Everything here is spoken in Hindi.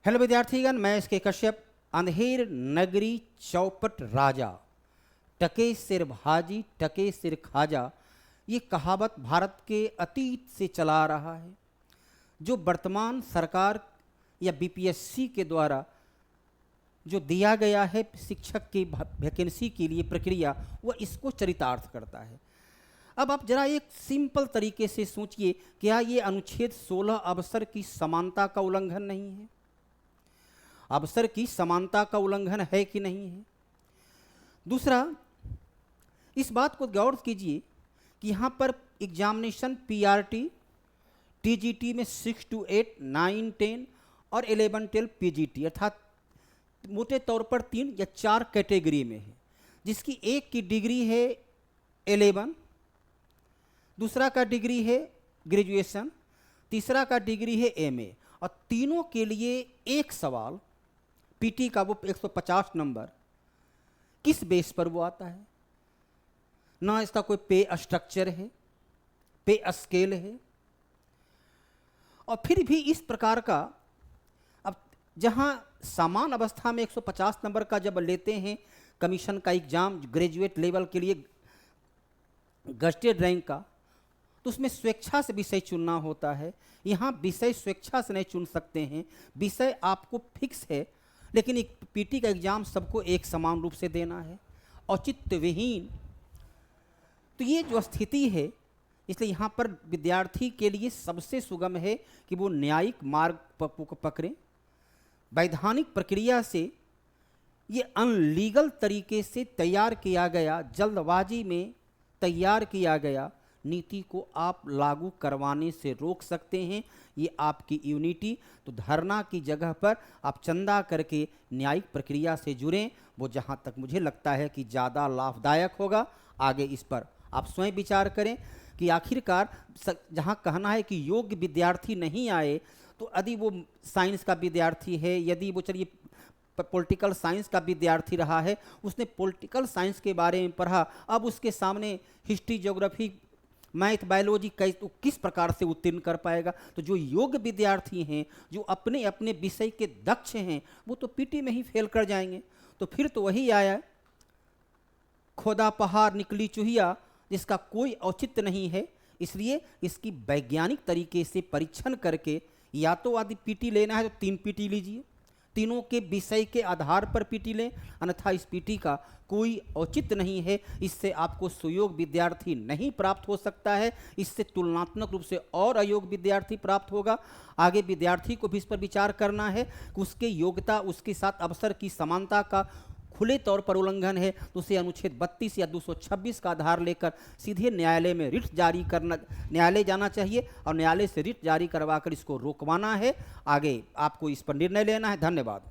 हेलो विद्यार्थीगण, मैं इसके कश्यप। अंधेर नगरी चौपट राजा, टके सिर भाजी टके सिर खाजा, ये कहावत भारत के अतीत से चला आ रहा है, जो वर्तमान सरकार या बीपीएससी के द्वारा जो दिया गया है शिक्षक की वैकेंसी के लिए प्रक्रिया, वह इसको चरितार्थ करता है। अब आप जरा एक सिंपल तरीके से सोचिए, क्या ये अनुच्छेद 16 अवसर की समानता का उल्लंघन नहीं है? अवसर की समानता का उल्लंघन है कि नहीं है? दूसरा, इस बात को गौर कीजिए कि यहाँ पर एग्जामिनेशन पीआरटी टीजीटी में 6 to 8, 9, 10 और 11, 12 पीजीटी, अर्थात मोटे तौर पर 3 या 4 कैटेगरी में है, जिसकी एक की डिग्री है 11, दूसरा का डिग्री है ग्रेजुएशन, तीसरा का डिग्री है एमए, और तीनों के लिए एक सवाल पीटी का वो 150 नंबर, किस बेस पर वो आता है? ना इसका कोई पे स्ट्रक्चर है, पे स्केल है, और फिर भी इस प्रकार का, अब जहां समान अवस्था में 150 नंबर का जब लेते हैं कमीशन का एग्जाम ग्रेजुएट लेवल के लिए गस्टेड रैंक का, तो उसमें स्वेच्छा से विषय चुनना होता है। यहाँ विषय स्वेच्छा से नहीं चुन सकते हैं, विषय आपको फिक्स है, लेकिन एक पीटी का एग्जाम सबको एक समान रूप से देना है, औचित्य विहीन। तो ये जो स्थिति है, इसलिए यहाँ पर विद्यार्थी के लिए सबसे सुगम है कि वो न्यायिक मार्ग पकड़ें। वैधानिक प्रक्रिया से ये अनलीगल तरीके से तैयार किया गया, जल्दबाजी में तैयार किया गया नीति को आप लागू करवाने से रोक सकते हैं। ये आपकी यूनिटी, तो धरना की जगह पर आप चंदा करके न्यायिक प्रक्रिया से जुड़ें, वो जहाँ तक मुझे लगता है कि ज़्यादा लाभदायक होगा। आगे इस पर आप स्वयं विचार करें कि आखिरकार जहाँ कहना है कि योग्य विद्यार्थी नहीं आए, तो यदि वो साइंस का विद्यार्थी है, यदि वो चलिए पॉलिटिकल साइंस का विद्यार्थी रहा है, उसने पॉलिटिकल साइंस के बारे में पढ़ा, अब उसके सामने हिस्ट्री, ज्योग्राफी, मैथ, बायोलॉजी तो किस प्रकार से उत्तीर्ण कर पाएगा? तो जो योग्य विद्यार्थी हैं, जो अपने अपने विषय के दक्ष हैं, वो तो पीटी में ही फेल कर जाएंगे। तो फिर तो वही आया, खोदा पहाड़ निकली चूहिया, जिसका कोई औचित्य नहीं है। इसलिए इसकी वैज्ञानिक तरीके से परीक्षण करके, या तो यदि पीटी लेना है तो 3 पीटी लीजिए, तीनों के विषय के आधार पर पीटी लें, अन्यथा इस पीटी का कोई औचित्य नहीं है। इससे आपको सुयोग्य विद्यार्थी नहीं प्राप्त हो सकता है, इससे तुलनात्मक रूप से और अयोग्य विद्यार्थी प्राप्त होगा। आगे विद्यार्थी को भी इस पर विचार करना है कि उसके योग्यता, उसके साथ अवसर की समानता का खुले तौर पर उल्लंघन है, तो उसे अनुच्छेद 32 या 226 का आधार लेकर सीधे न्यायालय में रिट जारी करना, न्यायालय जाना चाहिए और न्यायालय से रिट जारी करवाकर इसको रोकवाना है। आगे आपको इस पर निर्णय लेना है। धन्यवाद।